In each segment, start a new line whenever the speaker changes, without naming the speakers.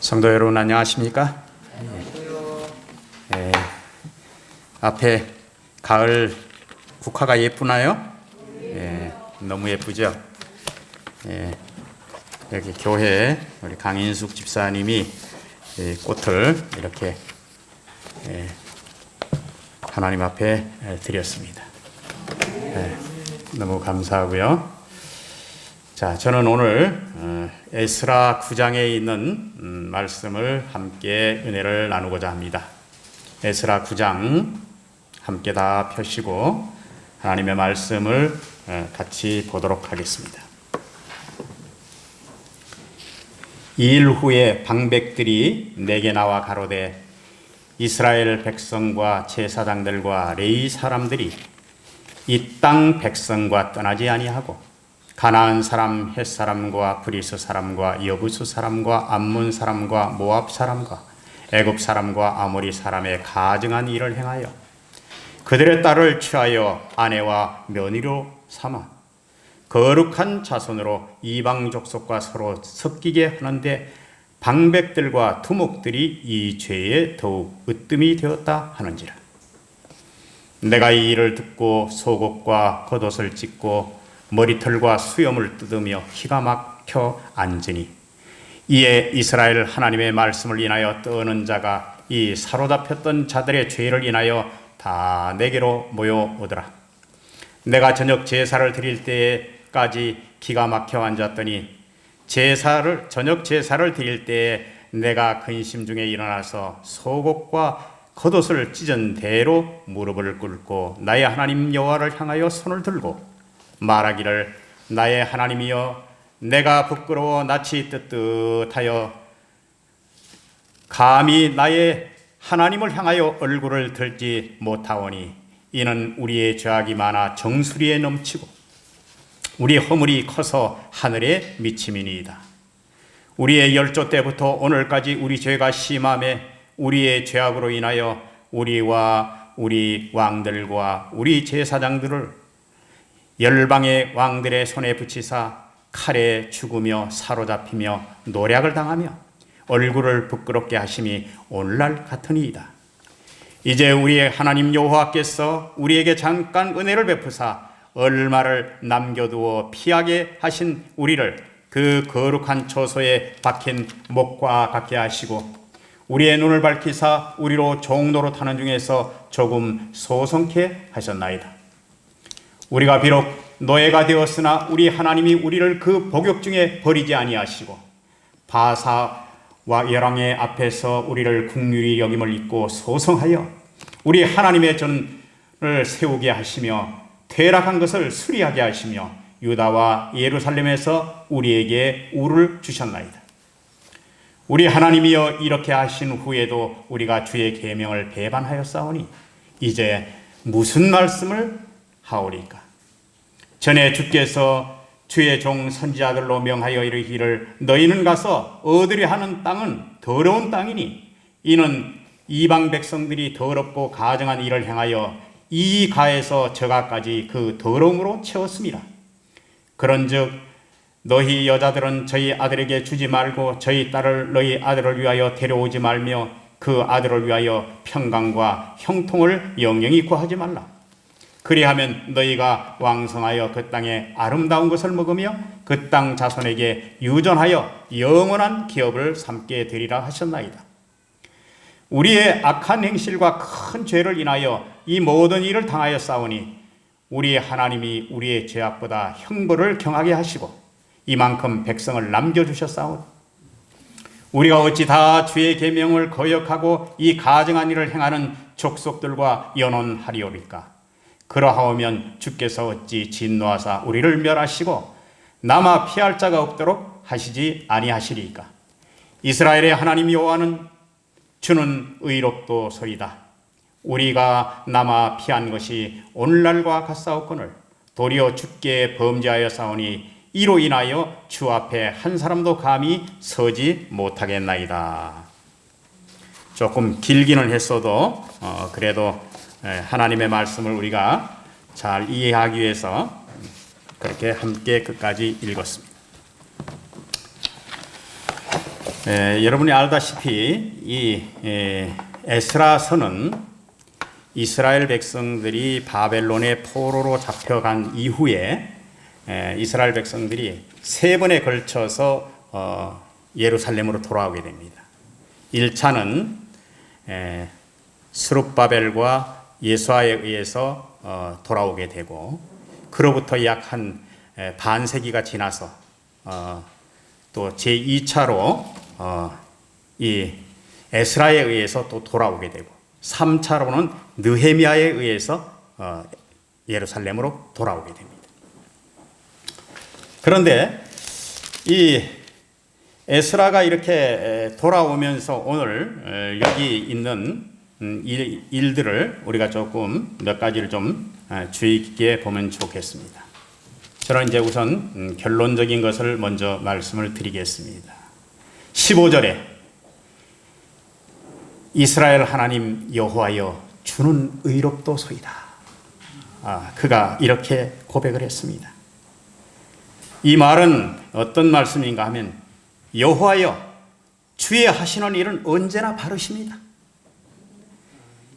성도 여러분 안녕하십니까? 예, 앞에 가을 국화가 예쁘나요? 예, 너무 예쁘죠? 예, 여기 교회에 우리 강인숙 집사님이 꽃을 이렇게 하나님 앞에 드렸습니다. 너무 감사하고요. 자, 저는 오늘 에스라 9장에 있는 말씀을 함께 은혜를 나누고자 합니다. 에스라 9장 함께 다 펴시고 하나님의 말씀을 같이 보도록 하겠습니다. 이 일 후에 방백들이 내게 나와 가로되 이스라엘 백성과 제사장들과 레위 사람들이 이 땅 백성과 떠나지 아니하고 가나안 사람, 헷 사람과 브리스 사람과 여부수 사람과 암몬 사람과 모압 사람과 애굽 사람과 아모리 사람의 가증한 일을 행하여 그들의 딸을 취하여 아내와 며느리로 삼아 거룩한 자손으로 이방 족속과 서로 섞이게 하는데 방백들과 두목들이 이 죄에 더욱 으뜸이 되었다 하는지라. 내가 이 일을 듣고 속옷과 겉옷을 찢고 머리털과 수염을 뜯으며 기가 막혀 앉으니 이에 이스라엘 하나님의 말씀을 인하여 떠는 자가 이 사로잡혔던 자들의 죄를 인하여 다 내게로 모여오더라. 내가 저녁 제사를 드릴 때까지 기가 막혀 앉았더니 저녁 제사를 드릴 때에 내가 근심 중에 일어나서 속옷과 겉옷을 찢은 대로 무릎을 꿇고 나의 하나님 여호와를 향하여 손을 들고 말하기를 나의 하나님이여 내가 부끄러워 낯이 뜨뜻하여 감히 나의 하나님을 향하여 얼굴을 들지 못하오니 이는 우리의 죄악이 많아 정수리에 넘치고 우리 허물이 커서 하늘에 미침이니이다. 우리의 열조 때부터 오늘까지 우리 죄가 심함에 우리의 죄악으로 인하여 우리와 우리 왕들과 우리 제사장들을 열방의 왕들의 손에 붙이사 칼에 죽으며 사로잡히며 노략을 당하며 얼굴을 부끄럽게 하심이 오늘날 같으니이다. 이제 우리의 하나님 여호와께서 우리에게 잠깐 은혜를 베푸사 얼마를 남겨두어 피하게 하신 우리를 그 거룩한 처소에 박힌 목과 같게 하시고 우리의 눈을 밝히사 우리로 종로로 타는 중에서 조금 소성케 하셨나이다. 우리가 비록 노예가 되었으나 우리 하나님이 우리를 그 복역 중에 버리지 아니하시고 바사와 열왕의 앞에서 우리를 긍휼히 여김을 입고 소성하여 우리 하나님의 전을 세우게 하시며 퇴락한 것을 수리하게 하시며 유다와 예루살렘에서 우리에게 우를 주셨나이다. 우리 하나님이여 이렇게 하신 후에도 우리가 주의 계명을 배반하였사오니 이제 무슨 말씀을 하오리까? 전에 주께서 주의 종 선지자들로 명하여 이르기를 너희는 가서 얻으려 하는 땅은 더러운 땅이니 이는 이방 백성들이 더럽고 가증한 일을 행하여 이 가에서 저 가까지 그 더러움으로 채웠음이라. 그런즉 너희 여자들은 저희 아들에게 주지 말고 저희 딸을 너희 아들을 위하여 데려오지 말며 그 아들을 위하여 평강과 형통을 영영히 구하지 말라. 그리하면 너희가 왕성하여 그 땅에 아름다운 것을 먹으며 그 땅 자손에게 유전하여 영원한 기업을 삼게 되리라 하셨나이다. 우리의 악한 행실과 큰 죄를 인하여 이 모든 일을 당하였사오니 우리 하나님이 우리의 죄악보다 형벌을 경하게 하시고 이만큼 백성을 남겨주셨사오니 우리가 어찌 다 주의 계명을 거역하고 이 가증한 일을 행하는 족속들과 연혼하리오리까? 그러하오면 주께서 어찌 진노하사 우리를 멸하시고 남아 피할 자가 없도록 하시지 아니하시리이까? 이스라엘의 하나님 여호와는 주는 의롭도소이다. 우리가 남아 피한 것이 오늘날과 같사옵거늘 도리어 주께 범죄하여 싸우니 이로 인하여 주 앞에 한 사람도 감히 서지 못하겠나이다. 조금 길기는 했어도 그래도 하나님의 말씀을 우리가 잘 이해하기 위해서 그렇게 함께 끝까지 읽었습니다. 여러분이 알다시피 이 에스라서는 이스라엘 백성들이 바벨론의 포로로 잡혀간 이후에 이스라엘 백성들이 세 번에 걸쳐서 예루살렘으로 돌아오게 됩니다. 1차는 스룹바벨과 예수아에 의해서 돌아오게 되고, 그로부터 약 한 반세기가 지나서 또 제2차로 이 에스라에 의해서 또 돌아오게 되고, 3차로는 느헤미야에 의해서 예루살렘으로 돌아오게 됩니다. 그런데 이 에스라가 이렇게 돌아오면서 오늘 여기 있는 일들을 우리가 조금 몇 가지를 좀 주의 깊게 보면 좋겠습니다. 저는 이제 우선 결론적인 것을 먼저 말씀을 드리겠습니다. 15절에 이스라엘 하나님 여호와여 주는 의롭도소이다. 그가 이렇게 고백을 했습니다. 이 말은 어떤 말씀인가 하면, 여호와여 주의 하시는 일은 언제나 바르십니다.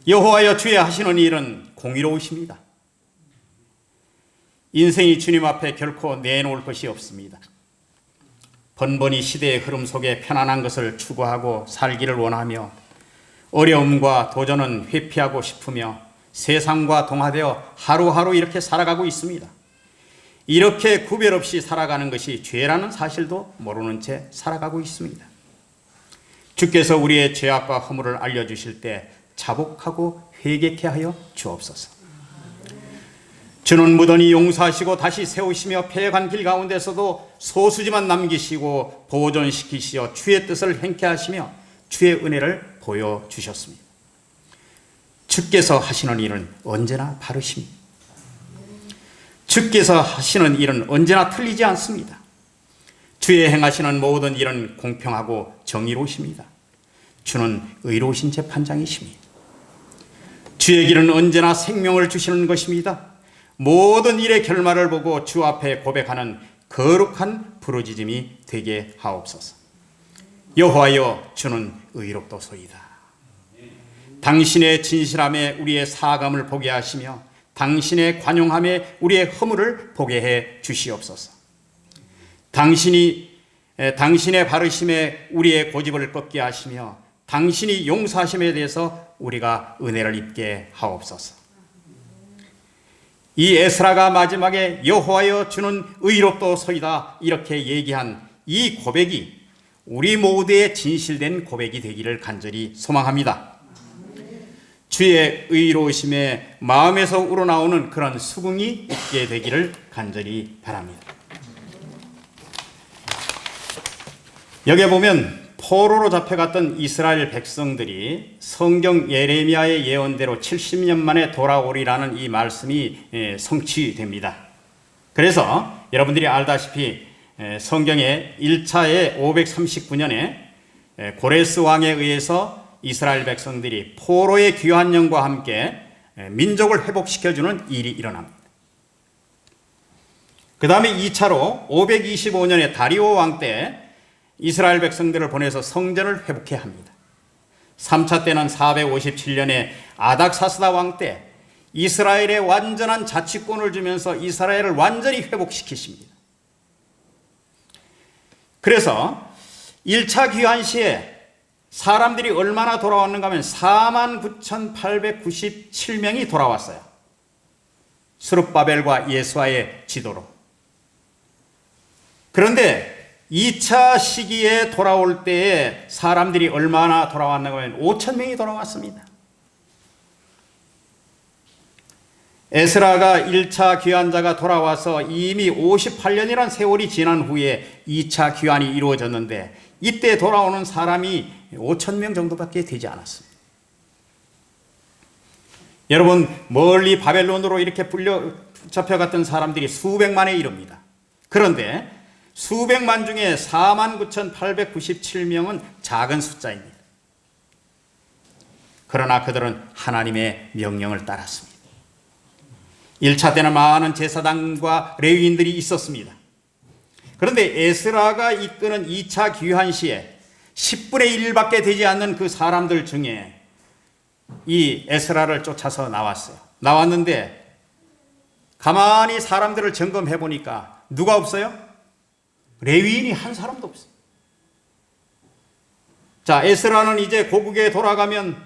여호와여 주의 하시는 일은 공의로우십니다. 인생이 주님 앞에 결코 내놓을 것이 없습니다. 번번이 시대의 흐름 속에 편안한 것을 추구하고 살기를 원하며 어려움과 도전은 회피하고 싶으며 세상과 동화되어 하루하루 이렇게 살아가고 있습니다. 이렇게 구별 없이 살아가는 것이 죄라는 사실도 모르는 채 살아가고 있습니다. 주께서 우리의 죄악과 허물을 알려주실 때 자복하고 회개케 하여 주옵소서. 주는 무던히 용서하시고 다시 세우시며 패해간 길 가운데서도 소수지만 남기시고 보존시키시어 주의 뜻을 행케 하시며 주의 은혜를 보여주셨습니다. 주께서 하시는 일은 언제나 바르십니다. 주께서 하시는 일은 언제나 틀리지 않습니다. 주의 행하시는 모든 일은 공평하고 정의로우십니다. 주는 의로우신 재판장이십니다. 주의 길은 언제나 생명을 주시는 것입니다. 모든 일의 결말을 보고 주 앞에 고백하는 거룩한 부르짖음이 되게 하옵소서. 여호와여 주는 의롭도소이다. 당신의 진실함에 우리의 사감을 보게 하시며 당신의 관용함에 우리의 허물을 보게 해 주시옵소서. 당신의 바르심에 우리의 고집을 꺾게 하시며 당신이 용서하심에 대해서 우리가 은혜를 입게 하옵소서. 이 에스라가 마지막에 여호와여 주는 의롭도소이다 이렇게 얘기한 이 고백이 우리 모두의 진실된 고백이 되기를 간절히 소망합니다. 주의 의로우심에 마음에서 우러나오는 그런 수긍이 있게 되기를 간절히 바랍니다. 여기에 보면 포로로 잡혀갔던 이스라엘 백성들이 성경 예레미야의 예언대로 70년 만에 돌아오리라는 이 말씀이 성취됩니다. 그래서 여러분들이 알다시피 성경의 1차의 539년에 고레스 왕에 의해서 이스라엘 백성들이 포로의 귀한 영과 함께 민족을 회복시켜주는 일이 일어납니다. 그 다음에 2차로 525년에 다리오 왕 때 이스라엘 백성들을 보내서 성전을 회복해 합니다. 3차 때는 457년에 아닥사스다 왕 때 이스라엘에 완전한 자치권을 주면서 이스라엘을 완전히 회복시키십니다. 그래서 1차 귀환 시에 사람들이 얼마나 돌아왔는가 하면 49,897명이 돌아왔어요. 스룹바벨과 예수아의 지도로. 그런데 2차 시기에 돌아올 때에 사람들이 얼마나 돌아왔는가 하면 5,000명이 돌아왔습니다. 에스라가 1차 귀환자가 돌아와서 이미 58년이라는 세월이 지난 후에 2차 귀환이 이루어졌는데 이때 돌아오는 사람이 5,000명 정도밖에 되지 않았습니다. 여러분, 멀리 바벨론으로 이렇게 잡혀갔던 사람들이 수백만에 이릅니다. 그런데 수백만 중에 49,897명은 작은 숫자입니다. 그러나 그들은 하나님의 명령을 따랐습니다. 1차 때는 많은 제사장과 레위인들이 있었습니다. 그런데 에스라가 이끄는 2차 귀환 시에 10분의 1밖에 되지 않는 그 사람들 중에 이 에스라를 쫓아서 나왔어요. 나왔는데 가만히 사람들을 점검해 보니까 누가 없어요? 레위인이 한 사람도 없어요. 자, 에스라는 이제 고국에 돌아가면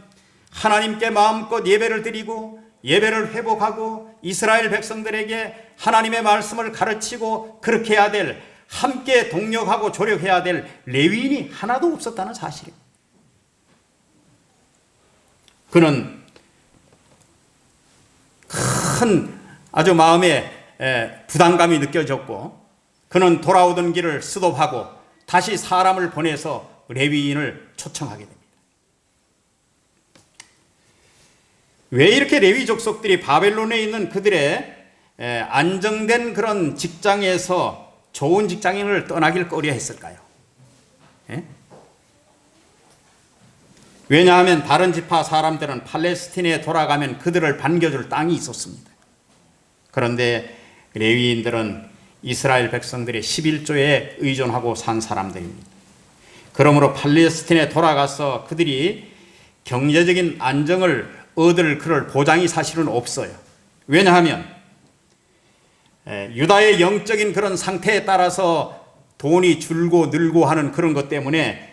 하나님께 마음껏 예배를 드리고 예배를 회복하고 이스라엘 백성들에게 하나님의 말씀을 가르치고 그렇게 해야 될, 함께 동력하고 조력해야 될 레위인이 하나도 없었다는 사실이에요. 그는 큰 아주 마음에 부담감이 느껴졌고 그는 돌아오던 길을 스톱하고 다시 사람을 보내서 레위인을 초청하게 됩니다. 왜 이렇게 레위 족속들이 바벨론에 있는 그들의 안정된 그런 직장에서 좋은 직장인을 떠나길 꺼려했을까요? 왜냐하면 다른 지파 사람들은 팔레스틴에 돌아가면 그들을 반겨줄 땅이 있었습니다. 그런데 레위인들은 이스라엘 백성들의 11조에 의존하고 산 사람들입니다. 그러므로 팔레스틴에 돌아가서 그들이 경제적인 안정을 얻을 그럴 보장이 사실은 없어요. 왜냐하면 유다의 영적인 그런 상태에 따라서 돈이 줄고 늘고 하는 그런 것 때문에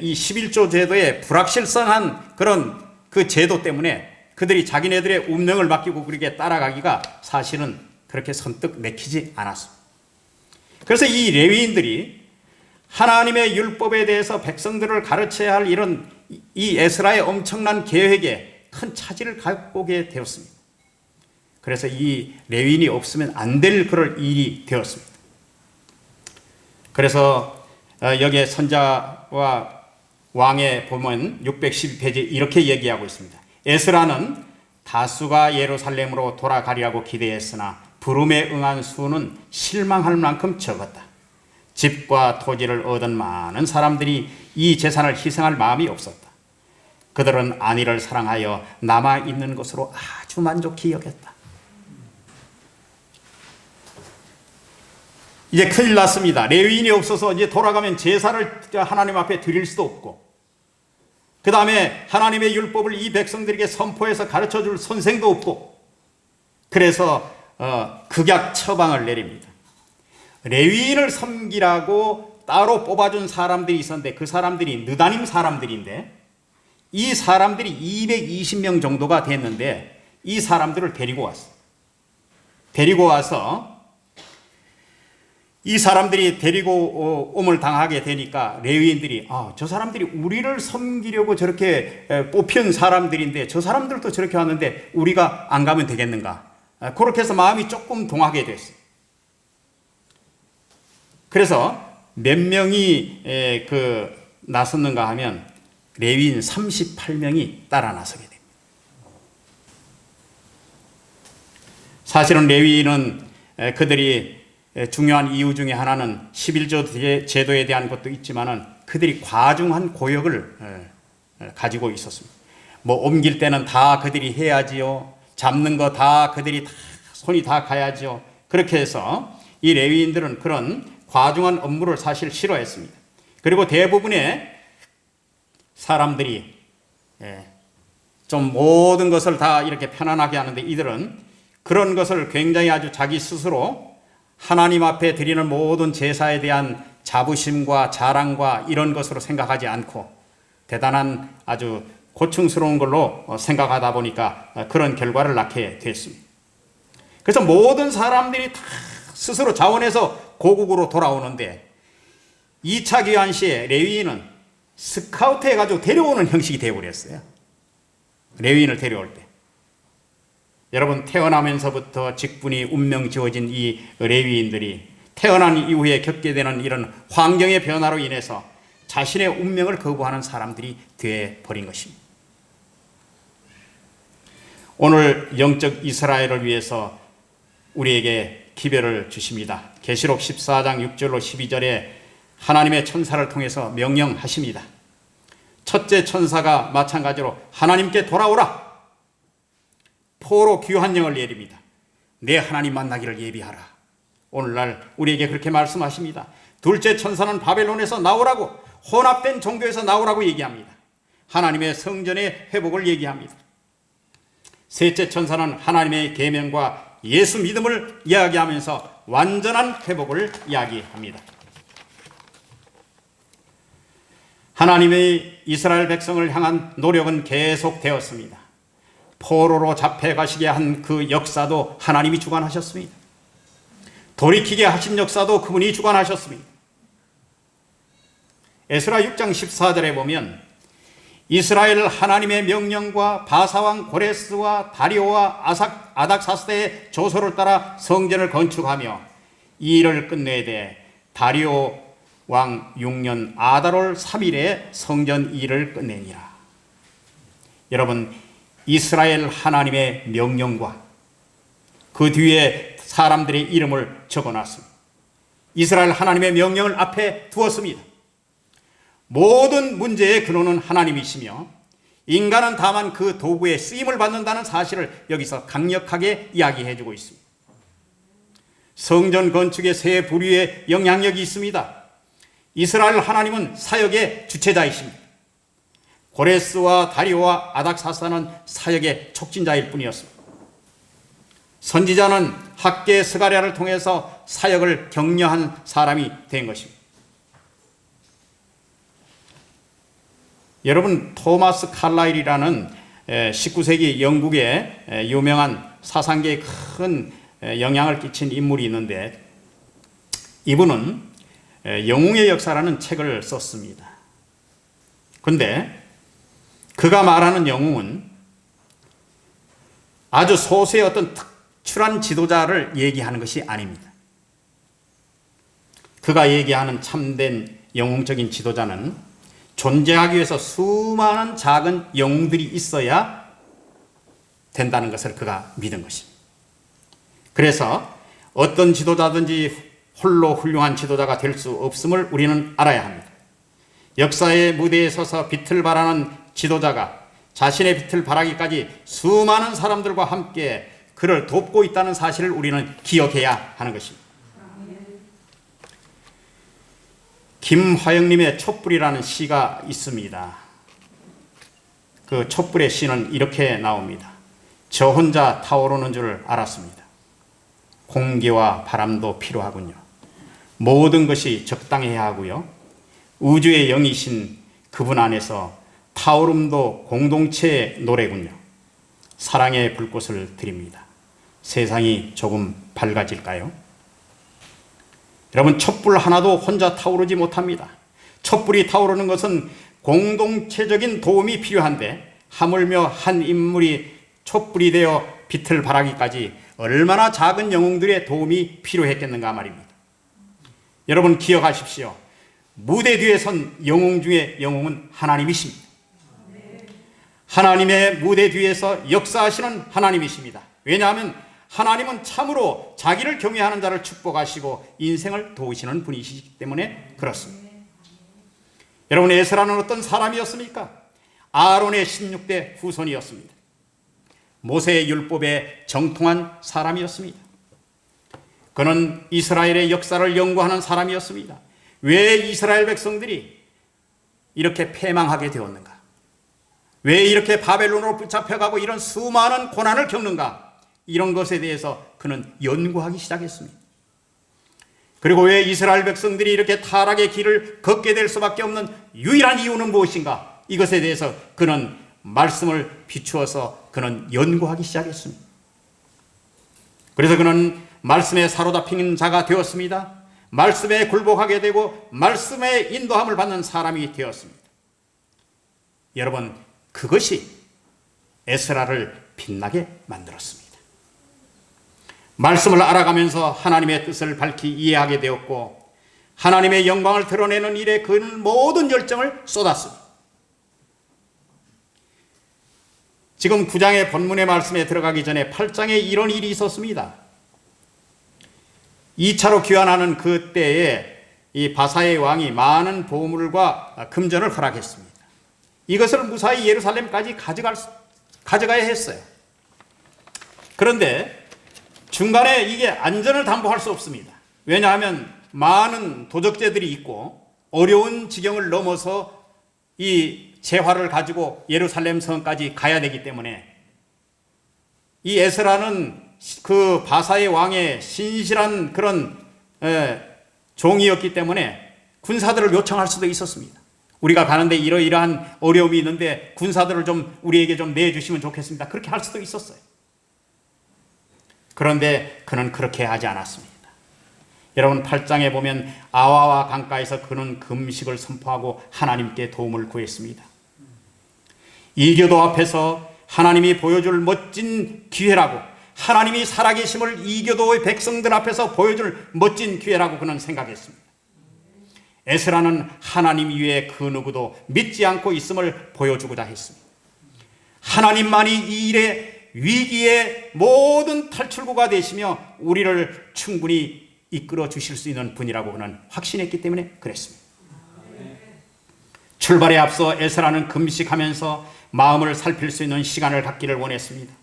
이 11조 제도의 불확실성한 그런 그 제도 때문에 그들이 자기네들의 운명을 맡기고 그렇게 따라가기가 사실은 그렇게 선뜻 내키지 않았습니다. 그래서 이 레위인들이 하나님의 율법에 대해서 백성들을 가르쳐야 할 이런 이 에스라의 엄청난 계획에 큰 차질을 갖고 오게 되었습니다. 그래서 이 레위인이 없으면 안 될 그럴 일이 되었습니다. 그래서 여기에 선자와 왕에 보면 612페이지 이렇게 얘기하고 있습니다. 에스라는 다수가 예루살렘으로 돌아가리라고 기대했으나 부름에 응한 수는 실망할 만큼 적었다. 집과 토지를 얻은 많은 사람들이 이 재산을 희생할 마음이 없었다. 그들은 안위를 사랑하여 남아있는 것으로 아주 만족히 여겼다. 이제 큰일 났습니다. 레위인이 없어서 이제 돌아가면 제사를 하나님 앞에 드릴 수도 없고, 그 다음에 하나님의 율법을 이 백성들에게 선포해서 가르쳐줄 선생도 없고, 그래서 극약 처방을 내립니다. 레위인을 섬기라고 따로 뽑아준 사람들이 있었는데 그 사람들이 느다님 사람들인데 이 사람들이 220명 정도가 됐는데 이 사람들을 데리고 왔어요. 데리고 와서 이 사람들이 데리고 옴을 당하게 되니까 레위인들이 저 사람들이 우리를 섬기려고 저렇게 뽑힌 사람들인데 저 사람들도 저렇게 왔는데 우리가 안 가면 되겠는가? 그렇게 해서 마음이 조금 동하게 됐어요. 그래서 몇 명이 나섰는가 하면 레위인 38명이 따라 나서게 됩니다. 사실은 레위인은 그들이 중요한 이유 중에 하나는 11조 제도에 대한 것도 있지만은 그들이 과중한 고역을 가지고 있었습니다. 뭐 옮길 때는 다 그들이 해야지요. 잡는 거 다 그들이 다 손이 다 가야지요. 그렇게 해서 이 레위인들은 그런 과중한 업무를 사실 싫어했습니다. 그리고 대부분의 사람들이 좀 모든 것을 다 이렇게 편안하게 하는데 이들은 그런 것을 굉장히 아주 자기 스스로 하나님 앞에 드리는 모든 제사에 대한 자부심과 자랑과 이런 것으로 생각하지 않고 대단한 아주 고충스러운 걸로 생각하다 보니까 그런 결과를 낳게 됐습니다. 그래서 모든 사람들이 다 스스로 자원해서 고국으로 돌아오는데 2차 귀환 시에 레위인은 스카우트 해가지고 데려오는 형식이 되어버렸어요. 레위인을 데려올 때. 여러분, 태어나면서부터 직분이 운명 지어진 이 레위인들이 태어난 이후에 겪게 되는 이런 환경의 변화로 인해서 자신의 운명을 거부하는 사람들이 되어버린 것입니다. 오늘 영적 이스라엘을 위해서 우리에게 기별을 주십니다. 계시록 14장 6절로 12절에 하나님의 천사를 통해서 명령하십니다. 첫째 천사가 마찬가지로 하나님께 돌아오라. 포로 귀환령을 내립니다. 내 하나님 만나기를 예비하라. 오늘날 우리에게 그렇게 말씀하십니다. 둘째 천사는 바벨론에서 나오라고 혼합된 종교에서 나오라고 얘기합니다. 하나님의 성전의 회복을 얘기합니다. 셋째 천사는 하나님의 계명과 예수 믿음을 이야기하면서 완전한 회복을 이야기합니다. 하나님의 이스라엘 백성을 향한 노력은 계속되었습니다. 포로로 잡혀가시게 한 그 역사도 하나님이 주관하셨습니다. 돌이키게 하신 역사도 그분이 주관하셨습니다. 에스라 6장 14절에 보면 이스라엘 하나님의 명령과 바사왕 고레스와 다리오와 아닥사스다의 조서를 따라 성전을 건축하며 이 일을 끝내되 다리오 왕 6년 아달월 3일에 성전 일을 끝내니라. 여러분, 이스라엘 하나님의 명령과 그 뒤에 사람들의 이름을 적어놨습니다. 이스라엘 하나님의 명령을 앞에 두었습니다. 모든 문제의 근원은 하나님이시며 인간은 다만 그 도구에 쓰임을 받는다는 사실을 여기서 강력하게 이야기해주고 있습니다. 성전 건축의 세 부류의 영향력이 있습니다. 이스라엘 하나님은 사역의 주체자이십니다. 고레스와 다리오와 아닥사스다는 사역의 촉진자일 뿐이었습니다. 선지자는 학계 스가랴를 통해서 사역을 격려한 사람이 된 것입니다. 여러분, 토마스 칼라일이라는 19세기 영국의 유명한 사상계에 큰 영향을 끼친 인물이 있는데 이분은 영웅의 역사라는 책을 썼습니다. 그런데 그가 말하는 영웅은 아주 소수의 어떤 특출한 지도자를 얘기하는 것이 아닙니다. 그가 얘기하는 참된 영웅적인 지도자는 존재하기 위해서 수많은 작은 영웅들이 있어야 된다는 것을 그가 믿은 것입니다. 그래서 어떤 지도자든지 홀로 훌륭한 지도자가 될 수 없음을 우리는 알아야 합니다. 역사의 무대에 서서 빛을 발하는 지도자가 자신의 빛을 발하기까지 수많은 사람들과 함께 그를 돕고 있다는 사실을 우리는 기억해야 하는 것입니다. 김화영님의 촛불이라는 시가 있습니다. 그 촛불의 시는 이렇게 나옵니다. 저 혼자 타오르는 줄 알았습니다. 공기와 바람도 필요하군요. 모든 것이 적당해야 하고요. 우주의 영이신 그분 안에서 타오름도 공동체의 노래군요. 사랑의 불꽃을 드립니다. 세상이 조금 밝아질까요? 여러분, 촛불 하나도 혼자 타오르지 못합니다. 촛불이 타오르는 것은 공동체적인 도움이 필요한데 하물며 한 인물이 촛불이 되어 빛을 발하기까지 얼마나 작은 영웅들의 도움이 필요했겠는가 말입니다. 여러분, 기억하십시오. 무대 뒤에 선 영웅 중에 영웅은 하나님이십니다. 하나님의 무대 뒤에서 역사하시는 하나님이십니다. 왜냐하면 하나님은 참으로 자기를 경외하는 자를 축복하시고 인생을 도우시는 분이시기 때문에 그렇습니다. 여러분, 에스라는 어떤 사람이었습니까? 아론의 16대 후손이었습니다. 모세의 율법에 정통한 사람이었습니다. 그는 이스라엘의 역사를 연구하는 사람이었습니다. 왜 이스라엘 백성들이 이렇게 패망하게 되었는가? 왜 이렇게 바벨론으로 붙잡혀가고 이런 수많은 고난을 겪는가? 이런 것에 대해서 그는 연구하기 시작했습니다. 그리고 왜 이스라엘 백성들이 이렇게 타락의 길을 걷게 될 수밖에 없는 유일한 이유는 무엇인가? 이것에 대해서 그는 말씀을 비추어서 그는 연구하기 시작했습니다. 그래서 그는 말씀에 사로잡힌 자가 되었습니다. 말씀에 굴복하게 되고 말씀의 인도함을 받는 사람이 되었습니다. 여러분, 그것이 에스라를 빛나게 만들었습니다. 말씀을 알아가면서 하나님의 뜻을 밝히 이해하게 되었고 하나님의 영광을 드러내는 일에 그는 모든 열정을 쏟았습니다. 지금 9장의 본문의 말씀에 들어가기 전에 8장에 이런 일이 있었습니다. 2차로 귀환하는 그때에 이 바사의 왕이 많은 보물과 금전을 허락했습니다. 이것을 무사히 예루살렘까지 가져가야 했어요. 그런데 중간에 이게 안전을 담보할 수 없습니다. 왜냐하면 많은 도적제들이 있고 어려운 지경을 넘어서 이 재화를 가지고 예루살렘 성까지 가야 되기 때문에 이 에스라는 그 바사의 왕의 신실한 그런 종이었기 때문에 군사들을 요청할 수도 있었습니다. 우리가 가는데 이러이러한 어려움이 있는데 군사들을 좀 우리에게 좀 내주시면 좋겠습니다. 그렇게 할 수도 있었어요. 그런데 그는 그렇게 하지 않았습니다. 여러분 8장에 보면 아와와 강가에서 그는 금식을 선포하고 하나님께 도움을 구했습니다. 이교도 앞에서 하나님이 보여줄 멋진 기회라고, 하나님이 살아계심을 이교도의 백성들 앞에서 보여줄 멋진 기회라고 그는 생각했습니다. 에스라는 하나님 이외에 그 누구도 믿지 않고 있음을 보여주고자 했습니다. 하나님만이 이 일의 위기의 모든 탈출구가 되시며 우리를 충분히 이끌어 주실 수 있는 분이라고 그는 확신했기 때문에 그랬습니다. 출발에 앞서 에스라는 금식하면서 마음을 살필 수 있는 시간을 갖기를 원했습니다.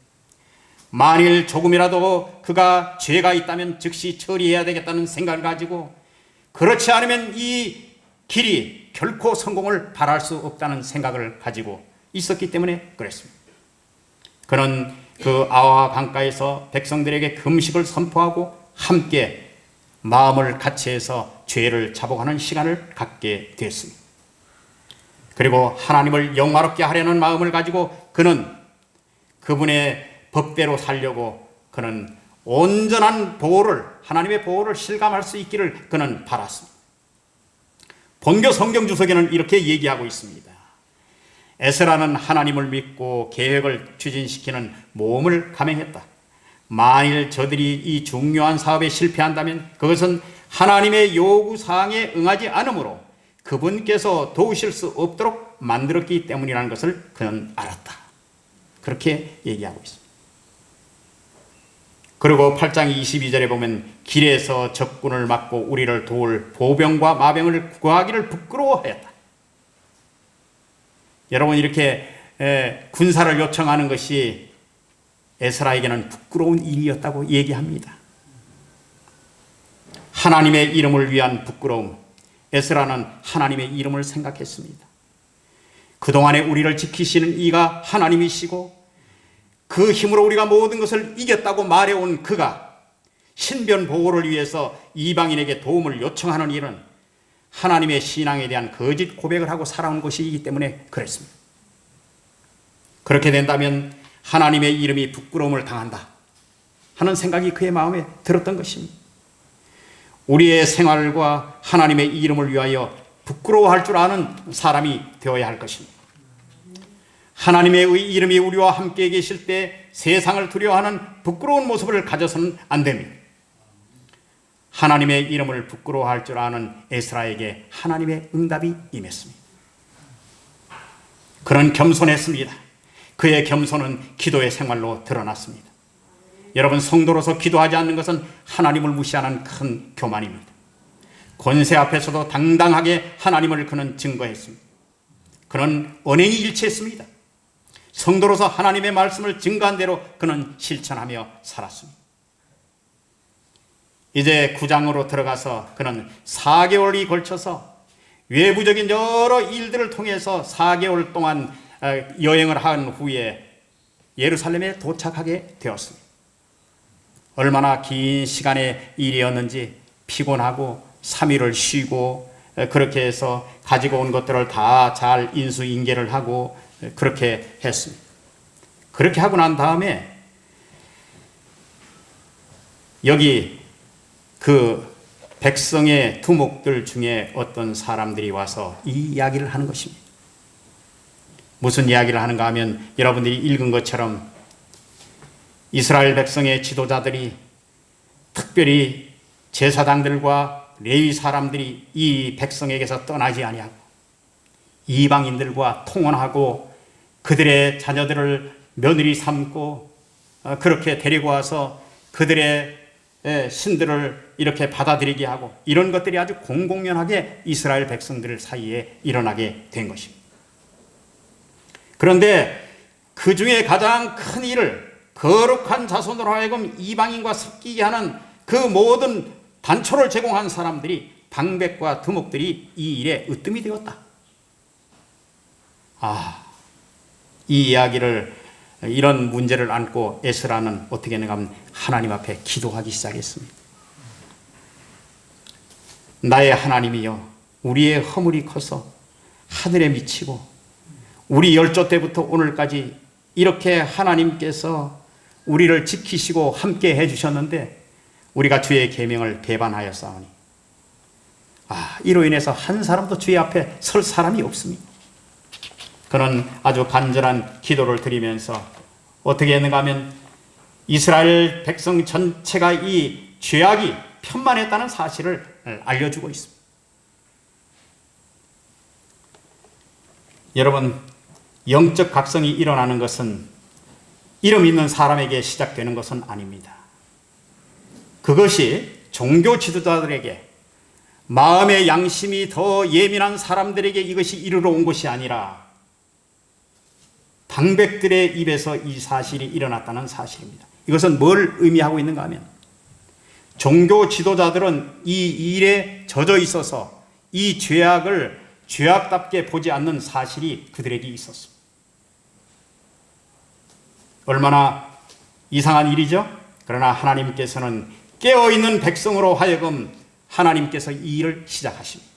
만일 조금이라도 그가 죄가 있다면 즉시 처리해야 되겠다는 생각을 가지고, 그렇지 않으면 이 길이 결코 성공을 바랄 수 없다는 생각을 가지고 있었기 때문에 그랬습니다. 그는 그 아와 강가에서 백성들에게 금식을 선포하고 함께 마음을 같이 해서 죄를 자복하는 시간을 갖게 됐습니다. 그리고 하나님을 영화롭게 하려는 마음을 가지고 그는 그분의 법대로 살려고 그는 온전한 보호를, 하나님의 보호를 실감할 수 있기를 그는 바랐습니다. 본교 성경 주석에는 이렇게 얘기하고 있습니다. 에스라는 하나님을 믿고 계획을 추진시키는 모험을 감행했다. 만일 저들이 이 중요한 사업에 실패한다면 그것은 하나님의 요구사항에 응하지 않으므로 그분께서 도우실 수 없도록 만들었기 때문이라는 것을 그는 알았다. 그렇게 얘기하고 있습니다. 그리고 8장 22절에 보면 길에서 적군을 막고 우리를 도울 보병과 마병을 구하기를 부끄러워하였다. 여러분, 이렇게 군사를 요청하는 것이 에스라에게는 부끄러운 일이었다고 얘기합니다. 하나님의 이름을 위한 부끄러움. 에스라는 하나님의 이름을 생각했습니다. 그동안에 우리를 지키시는 이가 하나님이시고 그 힘으로 우리가 모든 것을 이겼다고 말해온 그가 신변 보호를 위해서 이방인에게 도움을 요청하는 일은 하나님의 신앙에 대한 거짓 고백을 하고 살아온 것이기 때문에 그랬습니다. 그렇게 된다면 하나님의 이름이 부끄러움을 당한다 하는 생각이 그의 마음에 들었던 것입니다. 우리의 생활과 하나님의 이름을 위하여 부끄러워할 줄 아는 사람이 되어야 할 것입니다. 하나님의 이름이 우리와 함께 계실 때 세상을 두려워하는 부끄러운 모습을 가져서는 안 됩니다. 하나님의 이름을 부끄러워할 줄 아는 에스라에게 하나님의 응답이 임했습니다. 그는 겸손했습니다. 그의 겸손은 기도의 생활로 드러났습니다. 여러분, 성도로서 기도하지 않는 것은 하나님을 무시하는 큰 교만입니다. 권세 앞에서도 당당하게 하나님을 그는 증거했습니다. 그는 언행이 일치했습니다. 성도로서 하나님의 말씀을 증거한 대로 그는 실천하며 살았습니다. 이제 9장으로 들어가서 그는 4개월이 걸쳐서 외부적인 여러 일들을 통해서 4개월 동안 여행을 한 후에 예루살렘에 도착하게 되었습니다. 얼마나 긴 시간의 일이었는지 피곤하고 3일을 쉬고 그렇게 해서 가지고 온 것들을 다 잘 인수인계를 하고 그렇게 했습니다. 그렇게 하고 난 다음에 여기 그 백성의 두목들 중에 어떤 사람들이 와서 이 이야기를 하는 것입니다. 무슨 이야기를 하는가 하면 여러분들이 읽은 것처럼 이스라엘 백성의 지도자들이 특별히 제사장들과 레위 사람들이 이 백성에게서 떠나지 아니하고 이방인들과 통혼하고 그들의 자녀들을 며느리 삼고 그렇게 데리고 와서 그들의 신들을 이렇게 받아들이게 하고 이런 것들이 아주 공공연하게 이스라엘 백성들 사이에 일어나게 된 것입니다. 그런데 그 중에 가장 큰 일을 거룩한 자손으로 하여금 이방인과 섞이게 하는 그 모든 단초를 제공한 사람들이 방백과 두목들이 이 일에 으뜸이 되었다. 이 이야기를, 이런 문제를 안고 에스라는 어떻게 했는가 하면 하나님 앞에 기도하기 시작했습니다. 나의 하나님이여, 우리의 허물이 커서 하늘에 미치고 우리 열조 때부터 오늘까지 이렇게 하나님께서 우리를 지키시고 함께 해주셨는데 우리가 주의 계명을 배반하였사오니 이로 인해서 한 사람도 주의 앞에 설 사람이 없습니다. 그는 아주 간절한 기도를 드리면서 어떻게 했는가 하면 이스라엘 백성 전체가 이 죄악이 편만했다는 사실을 알려주고 있습니다. 여러분, 영적 각성이 일어나는 것은 이름 있는 사람에게 시작되는 것은 아닙니다. 그것이 종교 지도자들에게, 마음의 양심이 더 예민한 사람들에게 이것이 이르러 온 것이 아니라 방백들의 입에서 이 사실이 일어났다는 사실입니다. 이것은 뭘 의미하고 있는가 하면 종교 지도자들은 이 일에 젖어 있어서 이 죄악을 죄악답게 보지 않는 사실이 그들에게 있었습니다. 얼마나 이상한 일이죠? 그러나 하나님께서는 깨어있는 백성으로 하여금 하나님께서 이 일을 시작하십니다.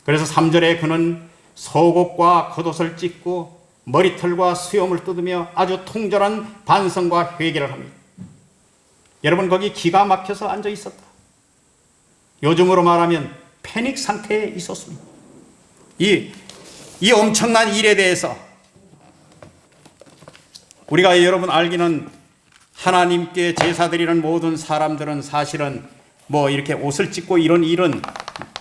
그래서 3절에 그는 속옷과 겉옷을 찢고 머리털과 수염을 뜯으며 아주 통절한 반성과 회개를 합니다. 여러분, 거기 기가 막혀서 앉아 있었다. 요즘으로 말하면 패닉 상태에 있었습니다. 이 엄청난 일에 대해서 우리가 여러분 알기는 하나님께 제사 드리는 모든 사람들은 사실은 뭐 이렇게 옷을 찢고 이런 일은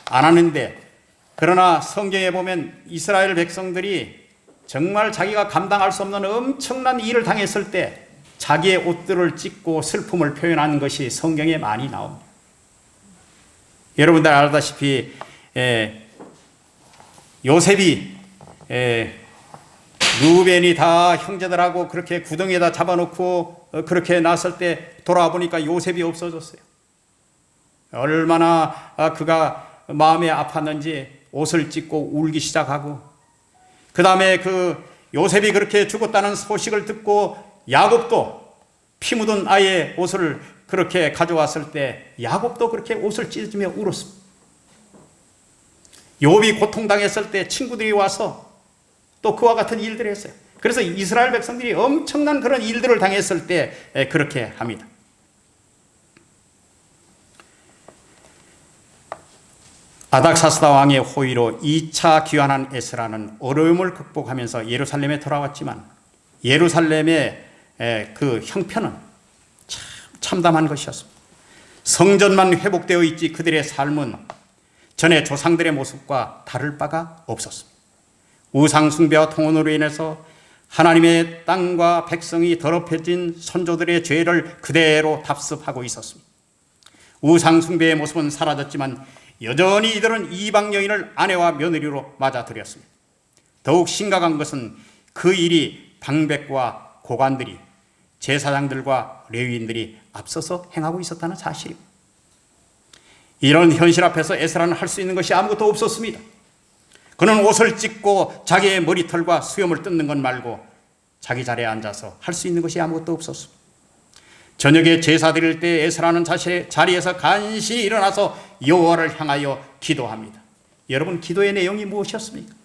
안 하는데, 그러나 성경에 보면 이스라엘 백성들이 정말 자기가 감당할 수 없는 엄청난 일을 당했을 때 자기의 옷들을 찢고 슬픔을 표현하는 것이 성경에 많이 나옵니다. 여러분들 알다시피 요셉이 루벤이 다 형제들하고 그렇게 구덩이에다 잡아놓고 그렇게 났을 때 돌아와 보니까 요셉이 없어졌어요. 얼마나 그가 마음에 아팠는지 옷을 찢고 울기 시작하고, 그 다음에 그 요셉이 그렇게 죽었다는 소식을 듣고 야곱도 피 묻은 아이의 옷을 그렇게 가져왔을 때 야곱도 그렇게 옷을 찢으며 울었습니다. 욥이 고통당했을 때 친구들이 와서 또 그와 같은 일들을 했어요. 그래서 이스라엘 백성들이 엄청난 그런 일들을 당했을 때 그렇게 합니다. 아닥사스다 왕의 호의로 2차 귀환한 에스라는 어려움을 극복하면서 예루살렘에 돌아왔지만 예루살렘의 그 형편은 참 참담한 것이었습니다. 성전만 회복되어 있지 그들의 삶은 전에 조상들의 모습과 다를 바가 없었습니다. 우상 숭배와 통혼으로 인해서 하나님의 땅과 백성이 더럽혀진 선조들의 죄를 그대로 답습하고 있었습니다. 우상 숭배의 모습은 사라졌지만 여전히 이들은 이방 여인을 아내와 며느리로 맞아들였습니다. 더욱 심각한 것은 그 일이 방백과 고관들이, 제사장들과 레위인들이 앞서서 행하고 있었다는 사실입니다. 이런 현실 앞에서 에스라는 할 수 있는 것이 아무것도 없었습니다. 그는 옷을 찢고 자기의 머리털과 수염을 뜯는 것 말고 자기 자리에 앉아서 할 수 있는 것이 아무것도 없었습니다. 저녁에 제사 드릴 때 에스라는 자리에서 간신히 일어나서 여호와를 향하여 기도합니다. 여러분, 기도의 내용이 무엇이었습니까?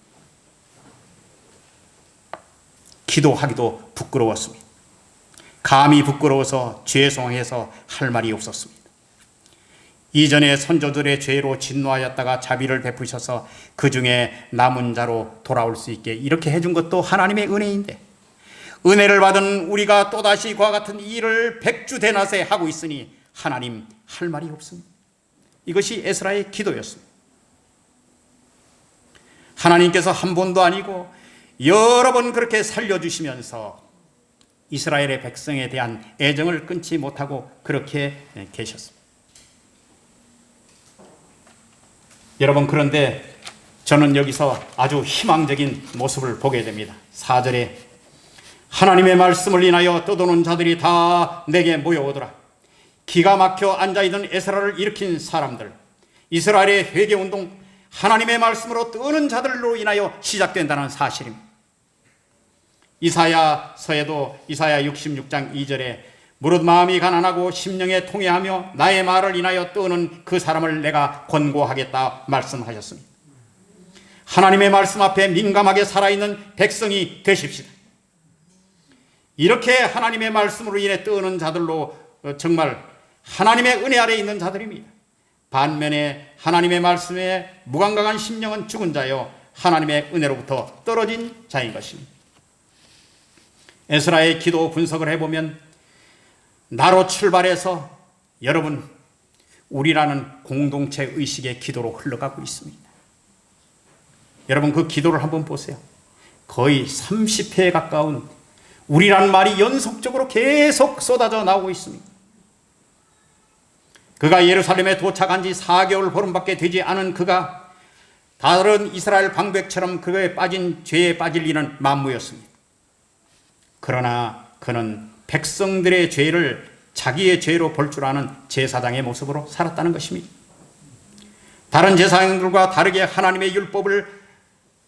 기도하기도 부끄러웠습니다. 감히 부끄러워서 죄송해서 할 말이 없었습니다. 이전에 선조들의 죄로 진노하였다가 자비를 베푸셔서 그 중에 남은 자로 돌아올 수 있게 이렇게 해준 것도 하나님의 은혜인데, 은혜를 받은 우리가 또다시 그와 같은 일을 백주대낮에 하고 있으니 하나님 할 말이 없습니다. 이것이 에스라의 기도였습니다. 하나님께서 한 번도 아니고 여러 번 그렇게 살려주시면서 이스라엘의 백성에 대한 애정을 끊지 못하고 그렇게 계셨습니다. 여러분, 그런데 저는 여기서 아주 희망적인 모습을 보게 됩니다. 4절에 하나님의 말씀을 인하여 떠도는 자들이 다 내게 모여오더라. 기가 막혀 앉아있는 에스라를 일으킨 사람들, 이스라엘의 회개운동, 하나님의 말씀으로 뜨는 자들로 인하여 시작된다는 사실입니다. 이사야서에도 이사야 66장 2절에 무릇 마음이 가난하고 심령에 통회하며 나의 말을 인하여 뜨는 그 사람을 내가 권고하겠다 말씀하셨습니다. 하나님의 말씀 앞에 민감하게 살아있는 백성이 되십시다. 이렇게 하나님의 말씀으로 인해 뜨는 자들로 정말 하나님의 은혜 아래에 있는 자들입니다. 반면에 하나님의 말씀에 무감각한 심령은 죽은 자요 하나님의 은혜로부터 떨어진 자인 것입니다. 에스라의 기도 분석을 해보면 나로 출발해서 여러분 우리라는 공동체 의식의 기도로 흘러가고 있습니다. 여러분 그 기도를 한번 보세요. 거의 30회에 가까운 우리라는 말이 연속적으로 계속 쏟아져 나오고 있습니다. 그가 예루살렘에 도착한 지 4개월 보름밖에 되지 않은 그가 다른 이스라엘 방백처럼 그에 빠진 죄에 빠질 리는 만무였습니다. 그러나 그는 백성들의 죄를 자기의 죄로 볼 줄 아는 제사장의 모습으로 살았다는 것입니다. 다른 제사장들과 다르게 하나님의 율법을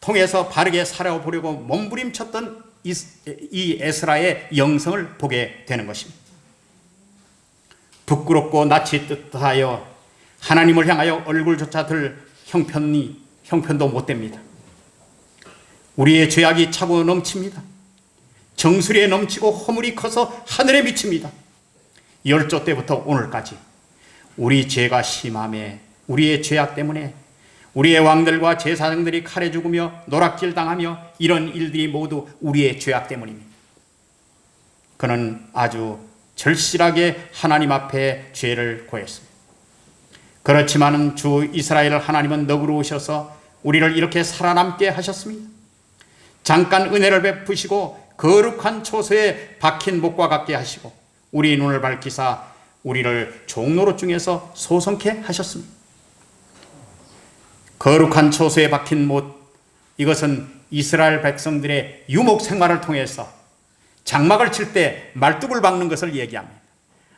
통해서 바르게 살아보려고 몸부림쳤던 이 에스라의 영성을 보게 되는 것입니다. 부끄럽고 낯이 뜨뜻하여 하나님을 향하여 얼굴조차 들 형편도 못 됩니다. 우리의 죄악이 차고 넘칩니다. 정수리에 넘치고 허물이 커서 하늘에 미칩니다. 열조 때부터 오늘까지 우리 죄가 심함에 우리의 죄악 때문에 우리의 왕들과 제사장들이 칼에 죽으며 노락질 당하며 이런 일들이 모두 우리의 죄악 때문입니다. 그는 아주 절실하게 하나님 앞에 죄를 고했습니다. 그렇지만은 주 이스라엘 하나님은 너그러우셔서 우리를 이렇게 살아남게 하셨습니다. 잠깐 은혜를 베푸시고 거룩한 초소에 박힌 못과 같게 하시고 우리 눈을 밝히사 우리를 종노릇 중에서 소성케 하셨습니다. 거룩한 초소에 박힌 못, 이것은 이스라엘 백성들의 유목 생활을 통해서 장막을 칠 때 말뚝을 박는 것을 얘기합니다.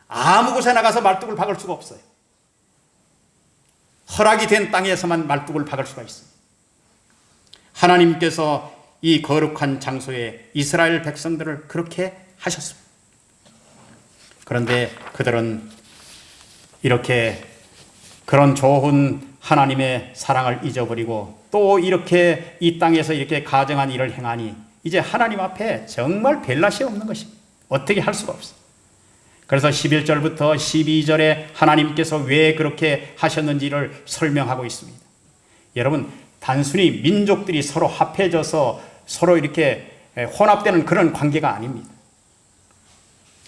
아무 곳에 나가서 말뚝을 박을 수가 없어요. 허락이 된 땅에서만 말뚝을 박을 수가 있습니다. 하나님께서 이 거룩한 장소에 이스라엘 백성들을 그렇게 하셨습니다. 그런데 그들은 이렇게 그런 좋은 하나님의 사랑을 잊어버리고 또 이렇게 이 땅에서 이렇게 가증한 일을 행하니 이제 하나님 앞에 정말 별 낯이 없는 것입니다. 어떻게 할 수가 없어요. 그래서 11절부터 12절에 하나님께서 왜 그렇게 하셨는지를 설명하고 있습니다. 여러분, 단순히 민족들이 서로 합해져서 서로 이렇게 혼합되는 그런 관계가 아닙니다.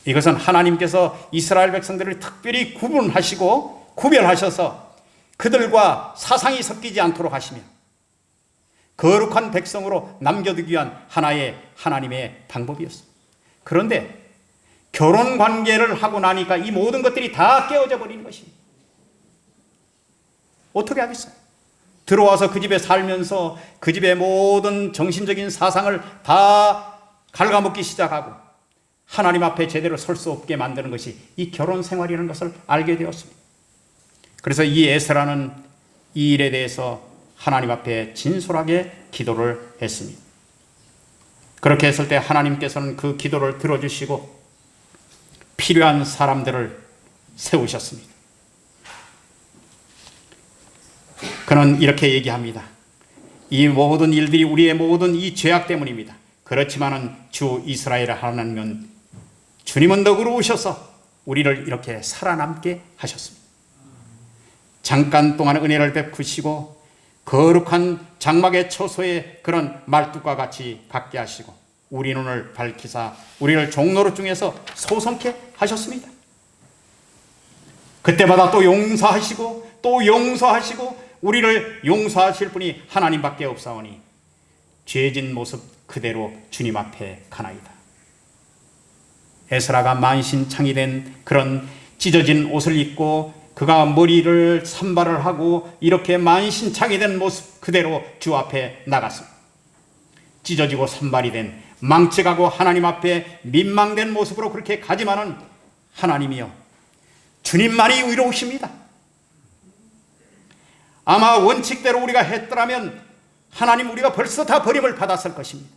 이것은 하나님께서 이스라엘 백성들을 특별히 구별하셔서 그들과 사상이 섞이지 않도록 하시며 거룩한 백성으로 남겨두기 위한 하나의 하나님의 방법이었습니다. 그런데 결혼 관계를 하고 나니까 이 모든 것들이 다 깨어져 버리는 것입니다. 어떻게 하겠어요? 들어와서 그 집에 살면서 그 집의 모든 정신적인 사상을 다 갉아먹기 시작하고 하나님 앞에 제대로 설 수 없게 만드는 것이 이 결혼 생활이라는 것을 알게 되었습니다. 그래서 이 에스라는 이 일에 대해서 하나님 앞에 진솔하게 기도를 했습니다. 그렇게 했을 때 하나님께서는 그 기도를 들어주시고 필요한 사람들을 세우셨습니다. 그는 이렇게 얘기합니다. 이 모든 일들이 우리의 모든 이 죄악 때문입니다. 그렇지만은 주 이스라엘 하나님은 주님은 너그러우셔서 우리를 이렇게 살아남게 하셨습니다. 잠깐 동안 은혜를 베푸시고 거룩한 장막의 처소에 그런 말뚝과 같이 갖게 하시고 우리 눈을 밝히사 우리를 종노릇 중에서 소성케 하셨습니다. 그때마다 또 용서하시고 또 용서하시고 우리를 용서하실 분이 하나님밖에 없사오니 죄진 모습 그대로 주님 앞에 가나이다. 에스라가 만신창이 된 그런 찢어진 옷을 입고 그가 머리를 산발을 하고 이렇게 만신창이 된 모습 그대로 주 앞에 나갔습니다. 찢어지고 산발이 된 망측하고 하나님 앞에 민망된 모습으로 그렇게 가지만은 하나님이여 주님만이 의로우십니다. 아마 원칙대로 우리가 했더라면 하나님 우리가 벌써 다 버림을 받았을 것입니다.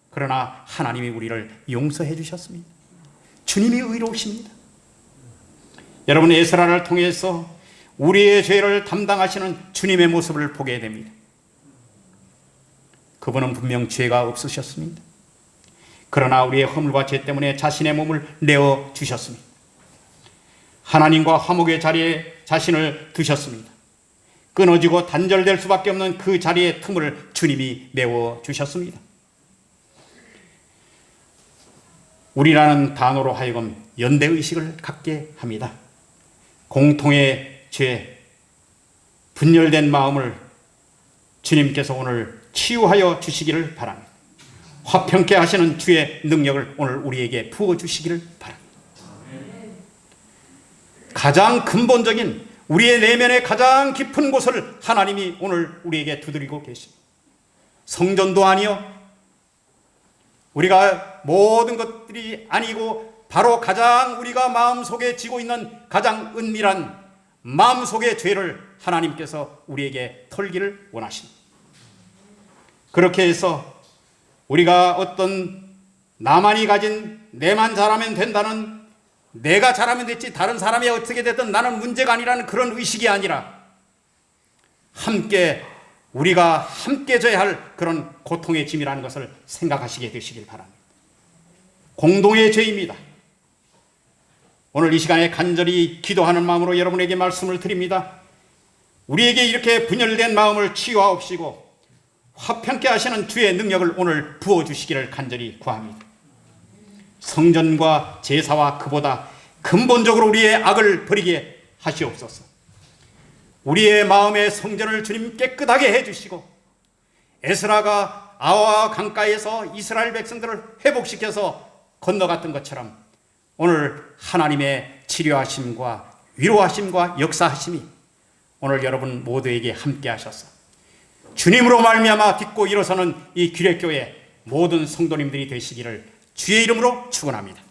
그러나 하나님이 우리를 용서해 주셨습니다. 주님이 의로우십니다. 여러분, 에스라를 통해서 우리의 죄를 담당하시는 주님의 모습을 보게 됩니다. 그분은 분명 죄가 없으셨습니다. 그러나 우리의 허물과 죄 때문에 자신의 몸을 내어 주셨습니다. 하나님과 화목의 자리에 자신을 두셨습니다. 끊어지고 단절될 수밖에 없는 그 자리의 틈을 주님이 메워 주셨습니다. 우리라는 단어로 하여금 연대의식을 갖게 합니다. 공통의 죄, 분열된 마음을 주님께서 오늘 치유하여 주시기를 바랍니다. 화평케 하시는 주의 능력을 오늘 우리에게 부어주시기를 바랍니다. 가장 근본적인 우리의 내면의 가장 깊은 곳을 하나님이 오늘 우리에게 두드리고 계십니다. 성전도 아니요, 우리가 모든 것들이 아니고 바로 가장 우리가 마음속에 지고 있는 가장 은밀한 마음속의 죄를 하나님께서 우리에게 털기를 원하십니다. 그렇게 해서 우리가 어떤 나만이 가진 내만 잘하면 된다는, 내가 잘하면 됐지 다른 사람이 어떻게 됐든 나는 문제가 아니라는 그런 의식이 아니라 함께 우리가 함께 져야 할 그런 고통의 짐이라는 것을 생각하시게 되시길 바랍니다. 공동의 죄입니다. 오늘 이 시간에 간절히 기도하는 마음으로 여러분에게 말씀을 드립니다. 우리에게 이렇게 분열된 마음을 치유하옵시고 화평케 하시는 주의 능력을 오늘 부어주시기를 간절히 구합니다. 성전과 제사와 그보다 근본적으로 우리의 악을 버리게 하시옵소서. 우리의 마음의 성전을 주님 깨끗하게 해주시고 에스라가 아와 강가에서 이스라엘 백성들을 회복시켜서 건너갔던 것처럼 오늘 하나님의 치료하심과 위로하심과 역사하심이 오늘 여러분 모두에게 함께 하셔서 주님으로 말미암아 딛고 일어서는 이 규례교회 모든 성도님들이 되시기를 주의 이름으로 축원합니다.